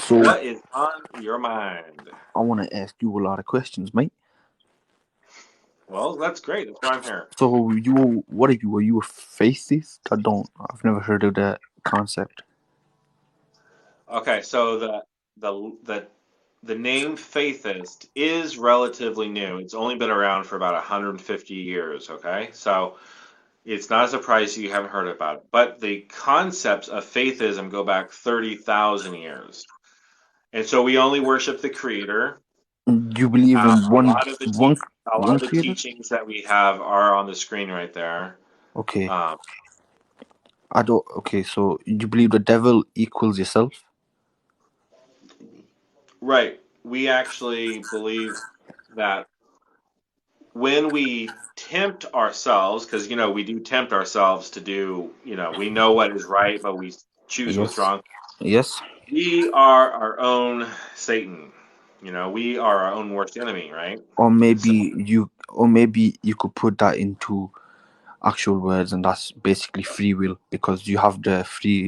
So What is on your mind? I want to ask you a lot of questions, mate. Well, that's great. That's why I'm here. So what are you? Are you a faithist? I've never heard of that concept. Okay, so the the the name Faithist is relatively new. It's only been around for about 150 years, okay? So it's not a surprise you haven't heard about it. But the concepts of faithism go back 30,000 years. And so we only worship the Creator. Do you believe in A lot of the a lot one of the creator? teachings that we have are on the screen right there. Okay, Um, I don't. Okay, so you believe the devil equals yourself? right. We actually believe that when we tempt ourselves, because we do tempt ourselves to do, we know what is right, but we choose what's Yes. wrong. Yes. We are our own Satan. We are our own worst enemy, right? So Or maybe you could put that into actual words, and that's basically free will, because you have the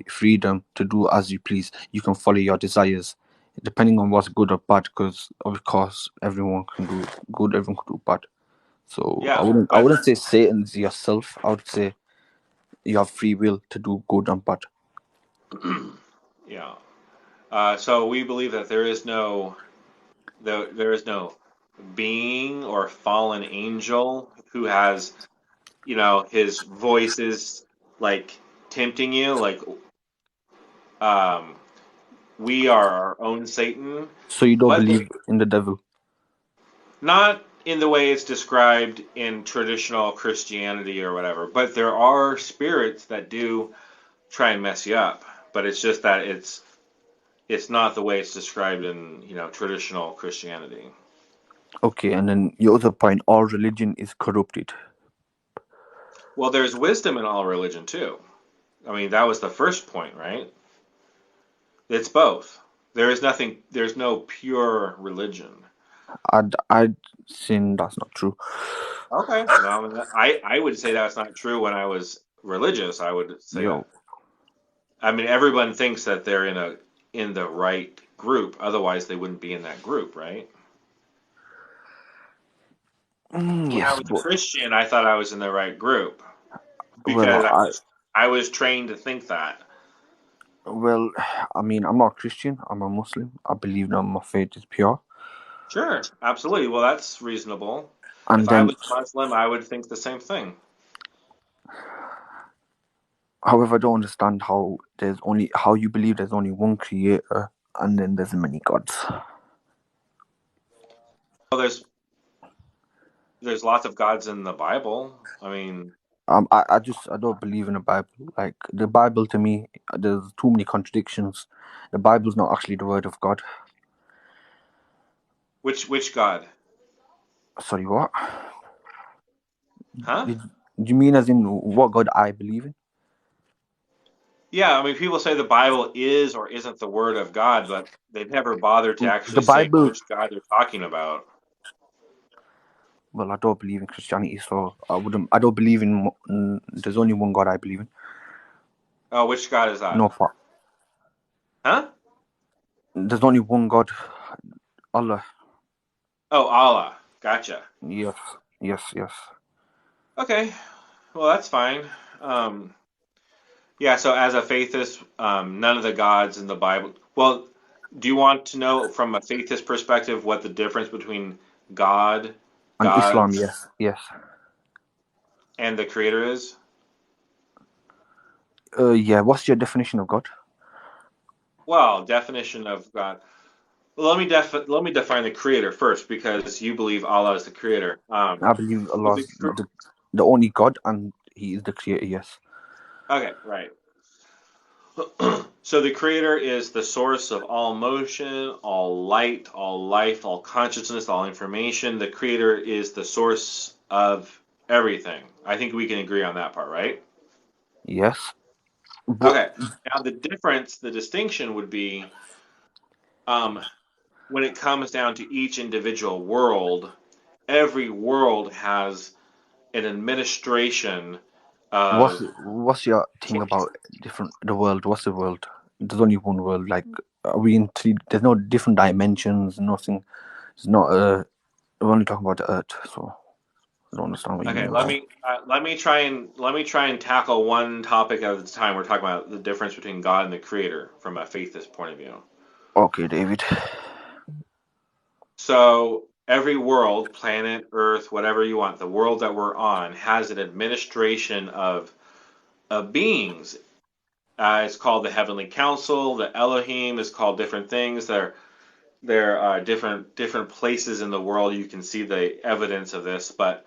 freedom to do as you please. You can follow your desires depending on what's good or bad, because of course everyone can do good, everyone can do bad. So yeah, I but wouldn't say Satan's yourself. I would say you have free will to do good and bad. yeah. So we believe that there is no being or fallen angel who has his voice is like tempting you, like um, we are our own Satan, So you don't but believe in the devil? not in the way it's described in traditional Christianity or whatever. But there are spirits that do try and mess you up. But it's just that it's not the way it's described in traditional Christianity. Okay, and then your other point, all religion is corrupted. Well, there's wisdom in all religion too. I mean, that was the first point, right? It's both. There is nothing. There's no pure religion. I'd say that's not true. Okay. Well, I would say that's not true when I was religious. I would say Yo, that. I mean, everyone thinks that they're in the right group. Otherwise, they wouldn't be in that group, right? When I yes, was a but Christian, I thought I was in the right group well, because I was trained to think that. well, I mean, I'm not a Christian. I'm a Muslim. I believe that my faith is pure. Sure, absolutely. Well, that's reasonable. If And I then, was Muslim, I would think the same thing. however, I don't understand how you believe there's only one creator, and then there's many gods. Well, there's lots of gods in the Bible. I mean, I don't believe in the Bible. Like the Bible to me, there's too many contradictions. The Bible's not actually the word of God. which God? Sorry, what? Huh? Did, do you mean as in what God I believe in? Yeah, I mean, people say the Bible is or isn't the Word of God, but they've never bothered to The actually say Bible. which God they're talking about. Well, I don't believe in Christianity, so I wouldn't. I don't believe in. There's only one God I believe in. Oh, which God is that? No, fuck. Huh? There's only one God, Allah. Oh, Allah. Gotcha. Yes, yes, yes. Okay, well, that's fine. Um, yeah, so as a faithist, none of the gods in the Bible. Well, do you want to know from a faithist perspective what the difference between God, And Islam, gods, yes, yes. and the Creator is? Yeah. What's your definition of God? Well, definition of God. Well, let me define the Creator first because you believe Allah is the Creator. I believe So the, Allah's the only God, and He is the Creator. Yes. okay, right. So the Creator is the source of all motion, all light, all life, all consciousness, all information. The Creator is the source of everything. I think we can agree on that part, right? Yes. But Okay. Now the distinction would be um, when it comes down to each individual world, every world has an administration what's of what's your thing about different the world? What's the world? There's only one world. Like are we in three? There's no different dimensions. Nothing. It's not. We're only talking about the Earth, so I don't understand what you Okay, mean by. let me try and tackle one topic at a time. We're talking about the difference between God and the Creator from a faithist point of view. Okay, David. So every world, planet, Earth, whatever you want, the world that we're on has an administration of beings. It's called the Heavenly Council. The Elohim is called different things. There are different places in the world you can see the evidence of this, but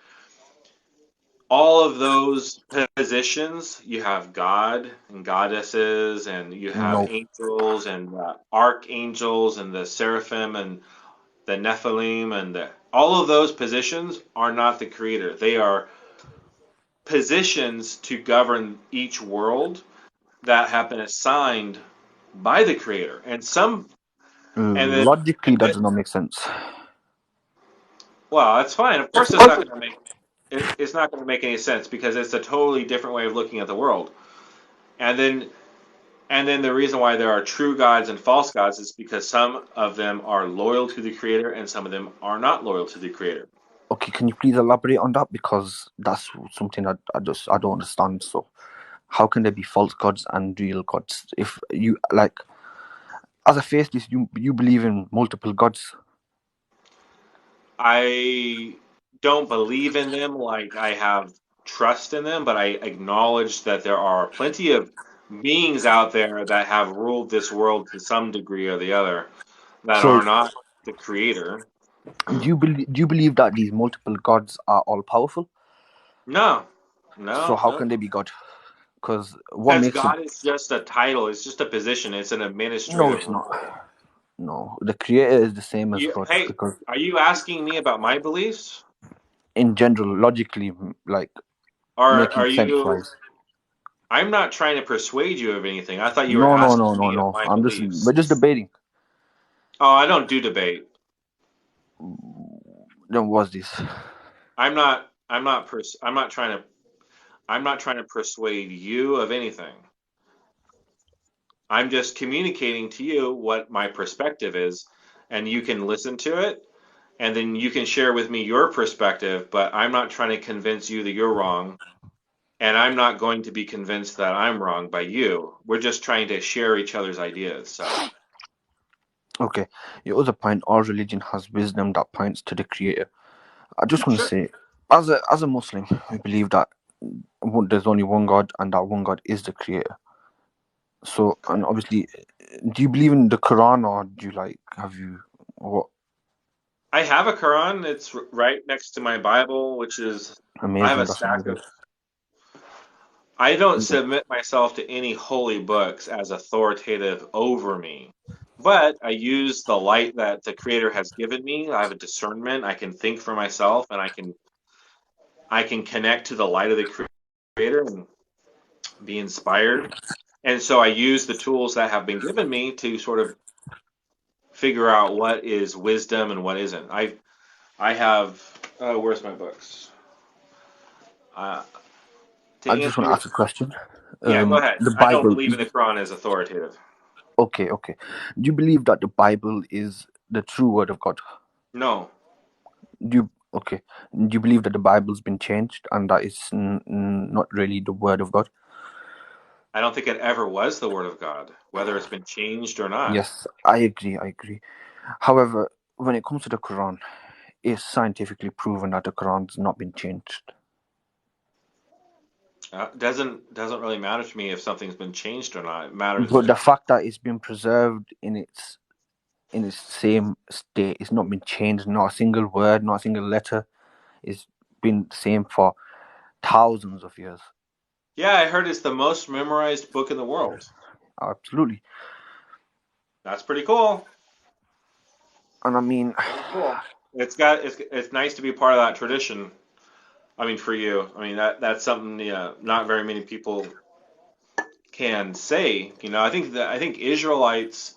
all of those positions, you have God and goddesses, and you have No. angels and archangels and the seraphim and the Nephilim all of those positions are not the creator. They are positions to govern each world that have been assigned by the creator. And then, Logically, and that then does not make sense. well, that's fine. Of course, it's not going to make it's not going to make any sense because it's a totally different way of looking at the world. And then the reason why there are true gods and false gods is because some of them are loyal to the creator and some of them are not loyal to the creator. Okay, can you please elaborate on that, because that's something that I don't understand. So, how can there be false gods and real gods? If you like, as a faithist, you believe in multiple gods. I don't believe in them like I have trust in them, but I acknowledge that there are plenty of beings out there that have ruled this world to some degree or the other that So, are not the creator. do you believe that these multiple gods are all powerful? No, So no, how no. can they be God? Because what Because makes them? God is just a title, it's just a position, it's an No, administrative it's not. role. No, the creator is the same as God, Hey, because are you asking me about my beliefs? in general, logically, like Or making are sense you wise. I'm not trying to persuade you of anything. I thought you were No, no, no, asking no, me of no. my We're beliefs. just debating. Oh, I don't do debate. Then what's this? I'm not trying to persuade you of anything. I'm just communicating to you what my perspective is, and you can listen to it, and then you can share with me your perspective, but I'm not trying to convince you that you're wrong, and I'm not going to be convinced that I'm wrong by you. We're just trying to share each other's ideas. So, Okay, your other point, all religion has wisdom that points to the creator. I just want to sure. say, as a Muslim, we believe that there's only one God, and that one God is the creator. So, and obviously, do you believe in the Quran, or do you like have you what? I have a Quran. It's right next to my Bible, which is I have Amazing, a that's stack amazing. of I don't submit myself to any holy books as authoritative over me, but I use the light that the Creator has given me. I have a discernment. I can think for myself, and I can connect to the light of the Creator and be inspired. And so I use the tools that have been given me to sort of figure out what is wisdom and what isn't. I have where's my books? Uh, to I just answer want to your ask a question. Yeah, go ahead. The I don't Bible. believe in the Quran as authoritative. Okay, okay. Do you believe that the Bible is the true word of God? No, Do you okay? Do you believe that the Bible's been changed and that it's not really the word of God? I don't think it ever was the Word of God, whether it's been changed or not. Yes, I agree. I agree. However, when it comes to the Quran, it's scientifically proven that the Quran's not been changed. Doesn't really matter to me if something's been changed or not. It matters But that the fact that it's been preserved in its same state, it's not been changed. Not a single word, not a single letter. It's been the same for thousands of years. yeah, I heard it's the most memorized book in the world. Absolutely. That's pretty cool. And I mean, Pretty cool. It's nice to be part of that tradition. I mean, for you, I mean that's something not very many people can say. I think Israelites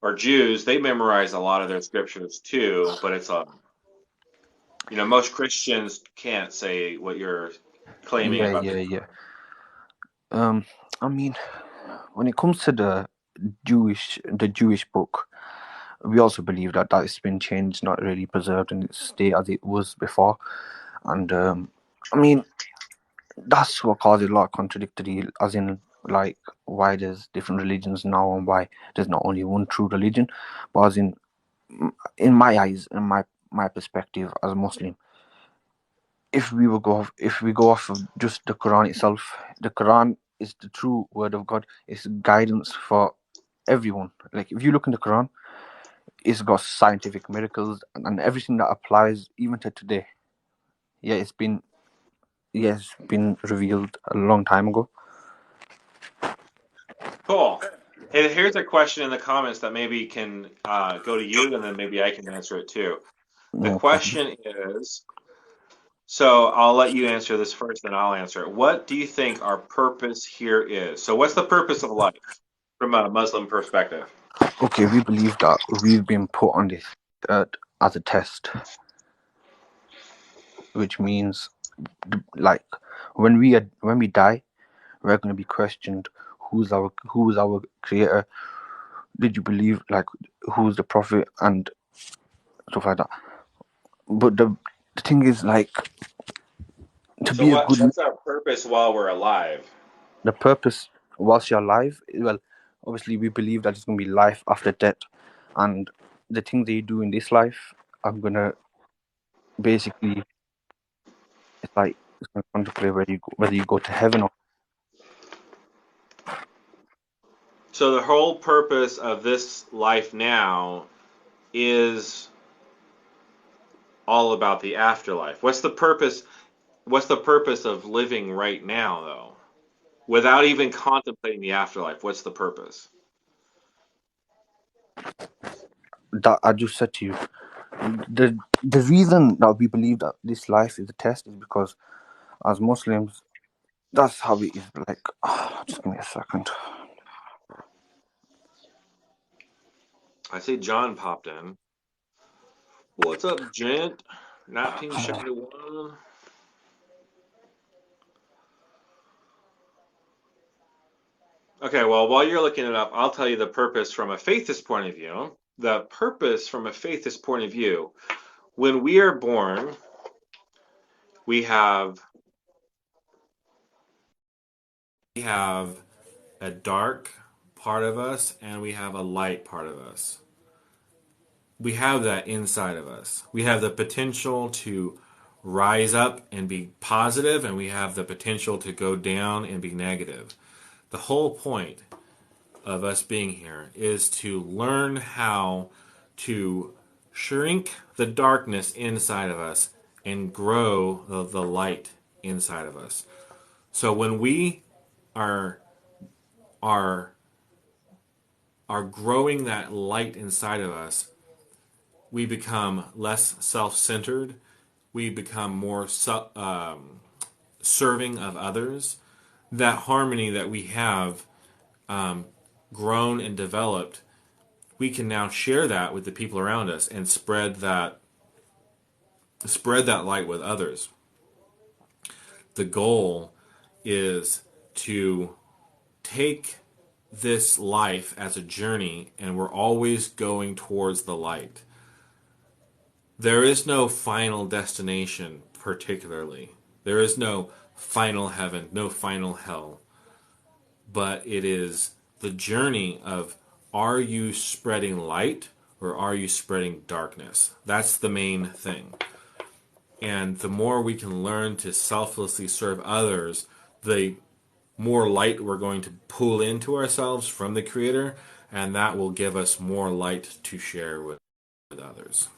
or Jews they memorize a lot of their scriptures too, but it's most Christians can't say what you're claiming yeah, about the yeah, Quran. yeah. Um, I mean, when it comes to the the Jewish book, we also believe that that has been changed, not really preserved in its state as it was before. And I mean, that's what causes a lot of contradictory, as in like why there's different religions now and why there's not only one true religion, but as in my eyes, in my perspective as a Muslim, if we go off of just the Quran itself, the Quran is the true word of God. It's guidance for everyone. Like if you look in the Quran, it's got scientific miracles and everything that applies even to today. Yeah, it's been revealed a long time ago. Cool. Hey, here's a question in the comments that maybe can go to you, and then maybe I can answer it too. The No problem. question is, so I'll let you answer this first, then I'll answer it. What do you think our purpose here is? So, what's the purpose of life from a Muslim perspective? Okay, we believe that we've been put on this earth as a test, which means like when we die, we're going to be questioned. Who's our creator? Did you believe like who's the prophet and stuff like that? But the thing is like to So, be a good what's our purpose while we're alive? the purpose whilst you're alive. Well, obviously we believe that it's going to be life after death, and the things that you do in this life, I'm gonna basically it's gonna contemplate whether you go to heaven or So, the whole purpose of this life now is all about the afterlife. What's the purpose? What's the purpose of living right now, though? Without even contemplating the afterlife, what's the purpose? that I just said to you. The reason that we believe that this life is a test is because as Muslims, that's how it is. Like, just give me a second. I see John popped in. What's up, gent? 1971. Okay, well, while you're looking it up, I'll tell you the purpose from a faithist point of view. The purpose from a faithist point of view, when we are born, we have a dark part of us and we have a light part of us. We have that inside of us. We have the potential to rise up and be positive, and we have the potential to go down and be negative. The whole point of us being here is to learn how to shrink the darkness inside of us and grow the light inside of us. So when we are are are growing that light inside of us, we become less self-centered. We become more serving of others. That harmony that we have grown and developed, we can now share that with the people around us and spread that light with others. The goal is to take this life as a journey, and we're always going towards the light. There is no final destination, particularly. There is no final heaven, no final hell. But it is the journey of, are you spreading light or are you spreading darkness? That's the main thing. And the more we can learn to selflessly serve others, the more light we're going to pull into ourselves from the Creator, and that will give us more light to share with others.